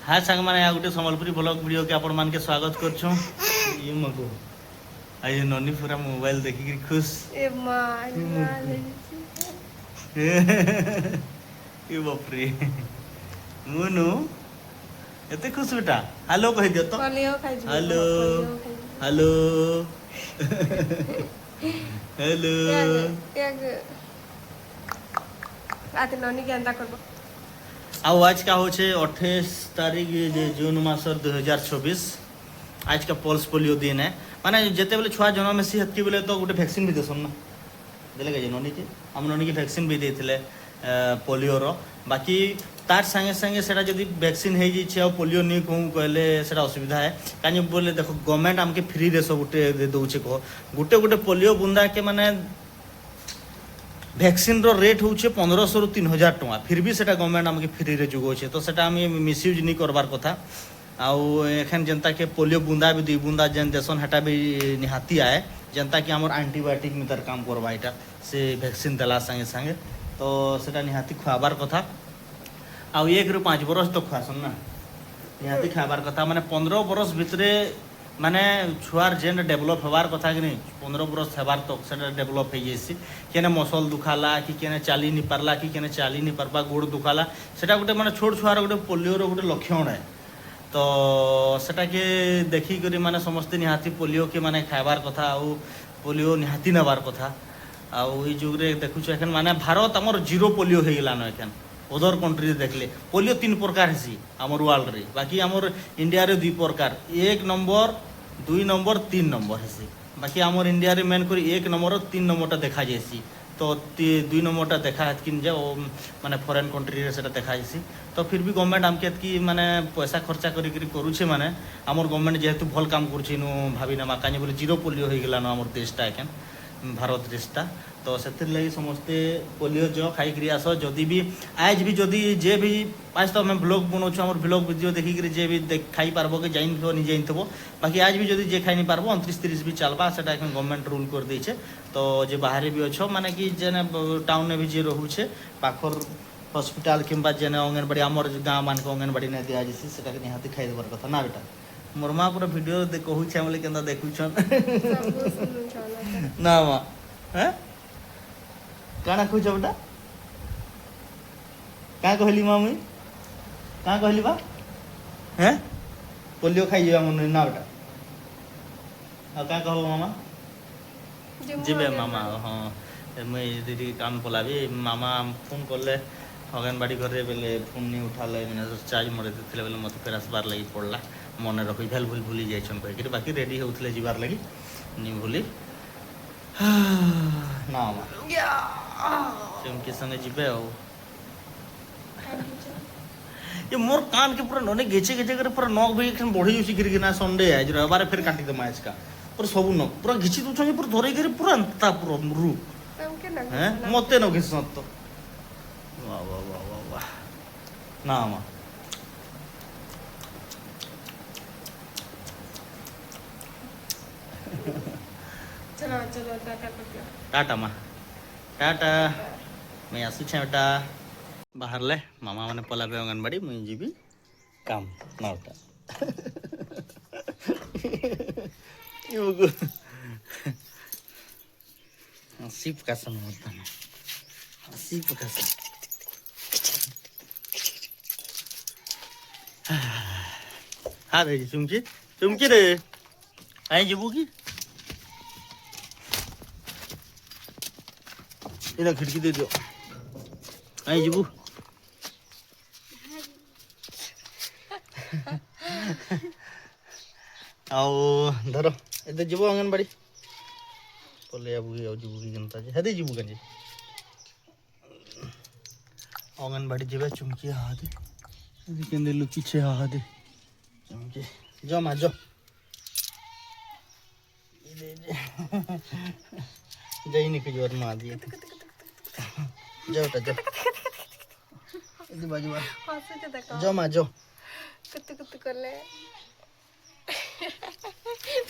हाँ सांग मैंने आ गोटे संबलपुरी ब्लॉग वीडियो के आपण मान के स्वागत करछूं। ये मगो आज ननी पूरा मोबाइल देखि खुश ए मां ना ये बापरे मुनु एते खुश बेटा हेलो कह दियो तो पलियो खाइ जी हेलो हेलो हेलो याग आते ननी के अंदा करबो आउ आज का हो 28 तारीख जून मासर 2024 आज का पल्स पोलियो दिन है माने जेते बेले छुआ जन्म में हेतकी बेले तो गोटे वैक्सीन भी देसन ना देले के ननी के हम ननी की वैक्सीन भी देथिले पोलियो रो बाकी तार संगे संगे सेटा जदी वैक्सीन हे जी आ पोलियो नहीं कहूँ कहले सेटा असुविधा है कानी बोले देखो गवर्नमेंट हमके फ्री रे सब गोटे दे दउछे कह गोटे गोटे पोलियो बुंदा के माने वैक्सीन रो रेट होचे 1500 रु 3000 टका फिर भी सेटा गवर्नमेंट हमके फ्री रे जुगोचे तो सेटा हम मिसयूज नहीं करबार कथा आउ एखन जनता के पोलियो बुंदा भी 2 बुंदा जन देसन हेटा भी निहाती आए जनता के हमर एंटीबायोटिक मितर काम करबा एटा से वैक्सीन देला संगे संगे तो सेटा निहाती खुआबार कथा आउ 1 रु 5 बरस तो खुआसन ना निहाती खाबार कथा माने 15 बरस भितरे माने छुआर जेन डेभलप होबार कथा कि नहीं 15 बरस हेबार तो सेटा डेभलप हो जाइसी केने मसल दुखाला कि केने चाली नहीं पारला कि केने चाली नहीं पारबा गोड़ दुखाला सेटा गोटे माने छोट छुआर गोटे पोलियो रो गोटे लक्षण है तो सेटा के देखी करी माने समस्त निहाती पोलियो के माने खाबार कथा आउ पोलियो निहाती नबार कथा आउ ई जुग रे देखुछ एखन माने भारत हमर जीरो पोलियो हे गेलान एखन अदर कंट्री देखले पोलियो 3 प्रकार हेसी हमर वर्ल्ड रे बाकी हमर इंडिया रे 2 प्रकार 1 नंबर 2 नंबर 3 नंबर हेसी बाकी हमर इंडिया रे मेन करी 1 नंबर और 3 नंबर टा देखा जेसी तो 2 नंबर टा देखा हतकिन जे माने फॉरेन कंट्री रे सेटा देखा जेसी तो फिर भी गवर्नमेंट हमके की माने पैसा खर्चा करी करी करूछे माने हमर गवर्नमेंट जेहेतु भल काम करछि नु भाबी ना कानी बोले जीरो पोलियो हे गेलानो हमर देशटा एखन भारत देशटा तो से लगी समस्ते पोलियो जो खाई करी आस जदि भी आज भी जदि जे भी आज तो आम ब्लॉग बनाऊँ आम ब्लॉग वीडियो देखिक जे भी खाई पार्ब कि जाइन नहीं जाइन थो बाकी आज भी जदि जे खाई नहीं पार्ब 29-30 भी चलबा से गवर्नमेंट रूल कर देछे तो जे बाहर भी अच्छो माने कि जेने टाउन में भी जे रोचे पाखर हॉस्पिटल किंबा जेने अंगनबाड़ी आमर गाँव मान के अंगनबाड़ी नहीं दिया जाए से निहाती खाई देवार कथा ना बेटा मोर माँ पूरा वीडियो कहूँ बोले के देखुछन ना माँ हैं काना खुज बेटा क्या कहली मामी क्या कहली बा हैं पोलियो खाई जा मन ना बेटा आ क्या कहबो मामा जीबे मामा हाँ मुई दीदी काम पलाबी मामा फोन करले अंगनबाड़ी घरे बेले फोन नहीं उठाले मैंने चार्ज मरे देथिले बेले मते फेर आसबार लगी पड़ला मन रखी भेल भूली जाइछन कहि बाकी रेडी होउथले जीवार लगी नहीं भूली ना चमके संगे जीबे आओ ये मोर कान के पूरा नने गेचे गेचे करे पूरा नक भी एखन बढ़ी उसी गिर ना संडे आज रविवार फिर काटी दे मैच का पूरा सब नक पूरा घिची दु छन पूरा धरे गिर पूरा अंता पूरा मुरु हैं मते न घिसत तो वाह वाह वाह वाह वाह ना मा चलो चलो टाटा कर दियो टाटा मा टाटा मैं आसु छे बेटा बाहर ले मामा माने पला पे अंगनबाड़ी मुई जीबी काम नाटा युगु सिप का सन होता है सिप का सन हाँ रे चुमकी चुमकी रे आई जीबू की इधर खिड़की दे दो आई जीबू आओ धरो इधर जीबू अंगनबाड़ी पले आबू आओ जीबू की जनता जे हेदे जीबू गंजे अंगनबाड़ी जेबे चुमकी हादे इधर केंदे लुकी छे हादे चुमकी जो मा जो इधे जई ने के जोर मार दिए जाओ टा जाओ इधर बाजू वाला हंसे के देखो जाओ मा जाओ कुत्ते करले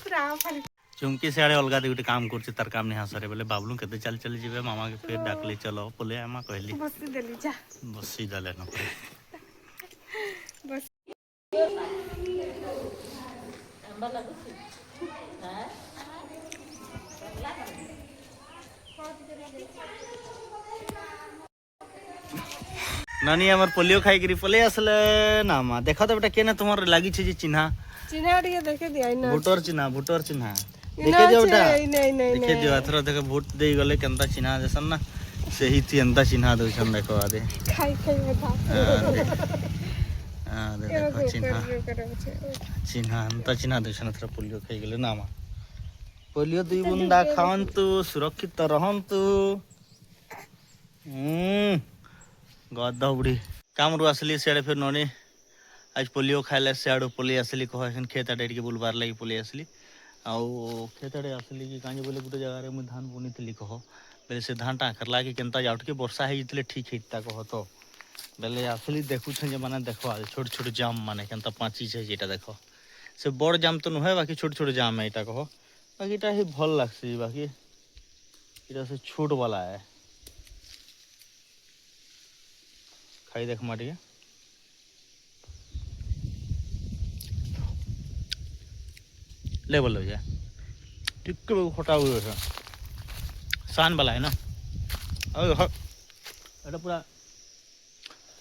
पूरा फल चुमकी से आड़े अलगा दे गोटे काम करछे तार काम नहीं हासरे बोले बाबलू केते चल चल जीवे मामा के फिर डाकले चलो बोले आमा कहली बस देली जा बसी दले न बस नानी हमर पोलियो खाई करी पले असले ना मा देखा तो बेटा केना तुम्हार लागी छे जे चिन्हा चिन्हा टिके देखे दिया इना भोटर चिन्हा इना देखे दियो बेटा नहीं नहीं देखे दियो अथरा देखे वोट दे गले केनता चिन्हा जसन ना सही थी अंता चिन्हा दो छन देखो आदे खाई खाई बता हां देखो चिन्हा अंता चिन्हा दो छन अथरा पोलियो खाई गले ना मा पोलियो दुई बुंदा खावंतु सुरक्षित रहंतु गद्दा बुढ़ी काम रू आसली सियाड़े फिर ननी आज पोलियो खाइले सियाड़ू पलि आसली कह खेत आड़े टिके बुलबार लगी पलि आसली आउ खेत आड़े आसली कि कांजे बोले गोटे जगह मुझे धान बुनी कह बेले से धान टाँकरला कि केनता जाउट के वर्षा होते ठीक होता कह तो बेले आसली देखुछे जे माने देखो आज छोट छोट जाम माने केनता पाची छे जेटा देखो से बड़ जाम तो नुहे बाकी छोट छोट जाम है एटा कह बाकी एटा ही भल लागसी बाकी एटा से छोट वाला है खाई देख माटी लेवल हो जाए टिक खटा हुए सान वाला है ना अरे पूरा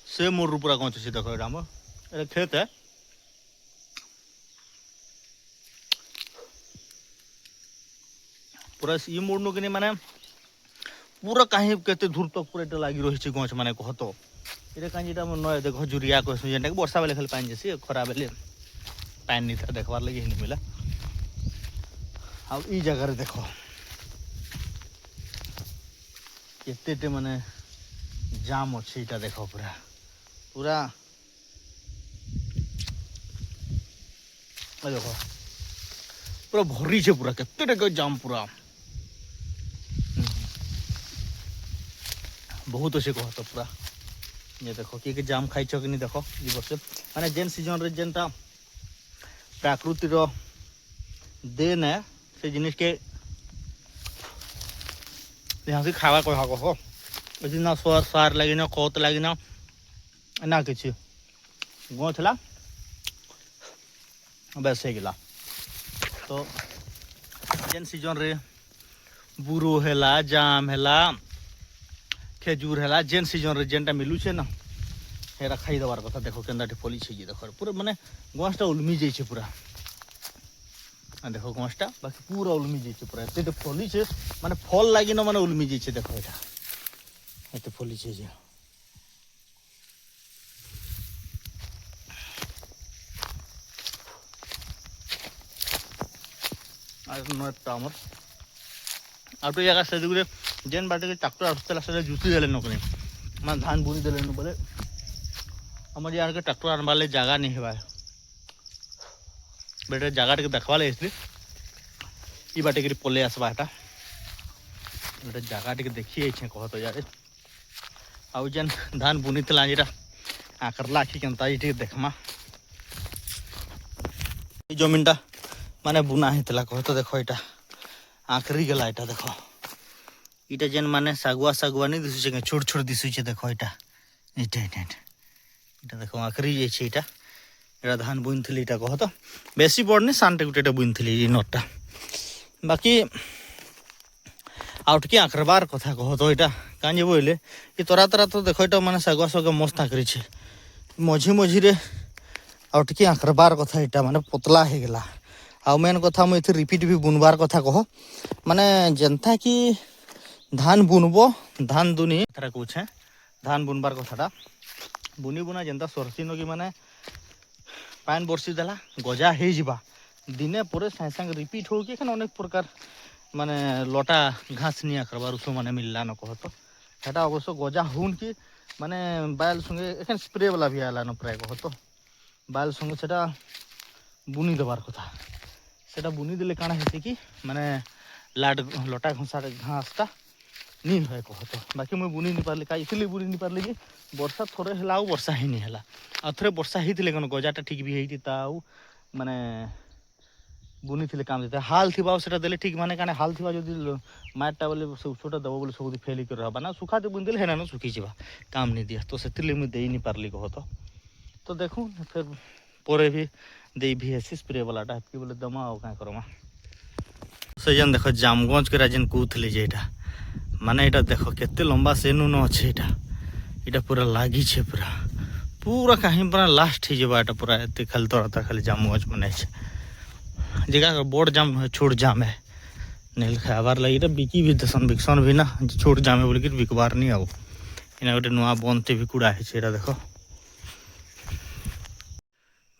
से मोर पूरा कौन सी देखो ये खेत है पूरा ये मोड़नु कि माने पूरा कहीं केते दूर तक पूरा लगी रही गछ माने कह तो ये कहीं नए देख जुरिया कह जेनटा वर्षा बेले खाली पानी जैसी खरा बेले पानी नहीं था देखबार लगे नहीं मिला अब ई जगह देखो केते माने जाम अच्छे इटा देखो पूरा पूरा देखो पूरा भरी छे पूरा केते जाम पूरा बहुत अच्छे कह तो पूरा ये देखो कि जाम खाई कि नहीं देखो ये वर्ष माने जेन सीजन रे जेनटा प्राकृति रो देन है से जिनिस के यहाँ से खावा कह कह यदि ना सार लगी ना कत लगी ना कि गला बेस गला तो जेन सीजन रे बुरो है जाम है खेजूर है जेन सीजन रे जेनटा मिलूचे ना हेरा खाई देवार कथा देखो केनता फली छे ये देखो पूरा माने गछटा उलमी जाइए पूरा देखो गछटा बाकी पूरा उलमी जाइए पूरा एते फली छे माने फल लागी न माने उलमी जाइए देखो एटा एते फली छे जे आज नट हमर आउट जगह से दुगरे जेन बाटे के ट्रैक्टर आसला से जुती देले नकनी मान धान बुनी देले न बोले हमर यार के ट्रैक्टर आनबाले जगह नहीं हेबा बेटे जगह के देखवाले इसलिए ई बाटे के पले आसबा हटा बेटे जगह के देखिए छे कह तो यार आउ जेन धान बुनी तला जेटा आकरला आखि केनता ई देखमा ई जमीनटा माने बुना हेतला कह तो देखो एटा आखरी गला एटा देखो इटा जेन माने सागुआ नहीं दिसुचे छोट छोट दिसुचे देखो एटा इटा देखो आखरी जे छे एटा धान बुन थली इटा कह तो बेसी बड़नी सानटे गुटेटा बुन थली ई नटटा बाकी आउटके आखरबार कथा कह तो एटा कांजे बोले ये तोरा तो देखो एटा माने सागुआ मस्त आखरी छे मझी रे आउटके आखरबार कथा एटा माने पतला हे गेला आ मेन कथा मुझे रिपीट भी बुनबार कथा कह माने जनता कि धान बुनबो धान दुनी थरा कुछ है धान बुनबार कथाटा बुनी बुना जनता सरसी न कि माने पान बरसी देला गजा हे जिबा दिने पूरे साइ संग रिपीट हो कि अनेक प्रकार माने लटा घास निया करबार उसो माने मिलला न कह तो सेटा अवश्य गजा हुन कि माने बायल संगे एखन स्प्रे वाला भी आला न प्राय कह तो बायल संगे सेटा बुनी देबार कथा सेटा बुनी देले काना हेते कि माने लाड लटा घसा घासटा नी है कह तो बाकी मुझे बुनी नहीं पार्ली का इसलिए बुनी नहीं पार्ली कि वर्षा थोड़े है वर्षा ही नहीं है आ थे वर्षा ही कौन गजाटा ठीक भी होता माने बुनी थे काम देता हाल थी से देले ठीक माने काने हाल थी जो माटा बोले छोटा दब बोले सब फेल कर रहा ना सुखा तो बुन देले है ना सुखी जा काम नहीं दिया तो से मुझे दे नहीं पार्ली कह तो देखूँ फिर ପରେ ବି ଦେଇ ବି ହେସି ସ୍ପ୍ରେ ବାଲାଟା ହେତ୍କି ବୋଲେ ଦମା ଆଉ କାଁ କରମା। ସେ ଯେନ୍ ଦେଖ ଜାମଗଞ୍ଜ କେରା ଯେନ୍ କହୁଥିଲି ଯେ ଏଇଟା ମାନେ ଏଇଟା ଦେଖ କେତେ ଲମ୍ବା ସେନୁ ନ ଅଛି ଏଇଟା ଏଇଟା ପୁରା ଲାଗିଛେ ପୁରା पूरा कहीं पूरा लास्ट ही जब एटा पूरा एते खाली तोड़ता खाली जामुगज बने छे जगह बोर्ड जाम है छोड़ जाम है नील खाबार लगी रे बिकी भी दसन बिकसन भी ना छोड़ जाम है बोल के बिकबार नहीं आउ इना गोटे नुआ बनते भी कुड़ा है छेड़ा देखो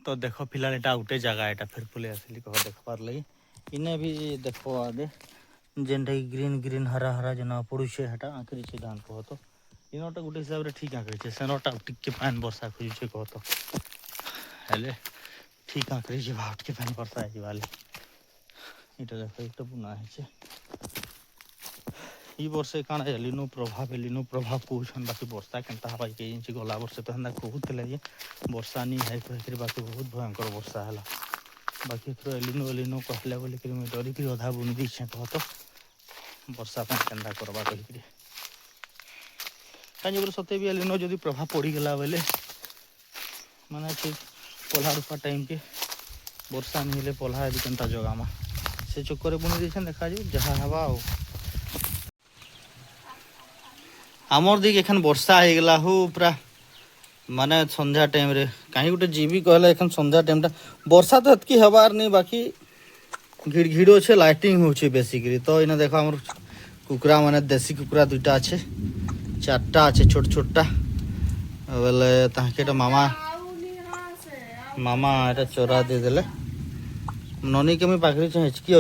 तो देखो फिलहाल एटा उठे जगह एटा फिर पुले असली कह देखबार लगी इने भी देखो आगे जेनटा ग्रीन ग्रीन हरा हरा जना पड़ुछे हटा आखिरी छे धान कह तो इनोटा गोटे हिसाब रे ठीक आकरे छे सेनोटा टिके पान वर्षा खोजुछे कह तो हेले ठीक आकरे जे भाट के पान वर्षा आइ वाले इटा देखो एक बुना है छे ई वर्षे काना लिनो प्रभाव कहछन बाकी वर्षा केनता हबाई के इंच गला वर्षे तो हंदा कहूतले जे वर्षा नहीं है कह बाकी बहुत भयंकर वर्षा हला बाकी थोड़ा लिनो कहले बोले कि मैं डरी कि आधा बुन दी छे कह तो वर्षा पान केनता करबा कहि कहीं बोले सते भी लिनो जदि प्रभाव पड़ी गला बेले माने ठीक पल्हा रूपा टाइम के वर्षा नहीं हेले पल्हा भी केनता जगामा से चक्कर बुनी दी देखा जो जहाँ हवा आओ आमर दिक एखन वर्षा हो गला हो पूरा माने संध्या टाइम रे कहीं गोटे जीवी कहला एखन संध्या टाइम टा वर्षा तो हतकी हबार नहीं बाकी घिड़ छे लाइटिंग होचे बेसिकली तो इना देखो हमर कुकुरा माने देसी कुकुरा दुटा अच्छे चारटा अच्छे छोट छोटा बोले ताके मामा एटा चोरा दे देले ननी के मैं पाखरी हिचकी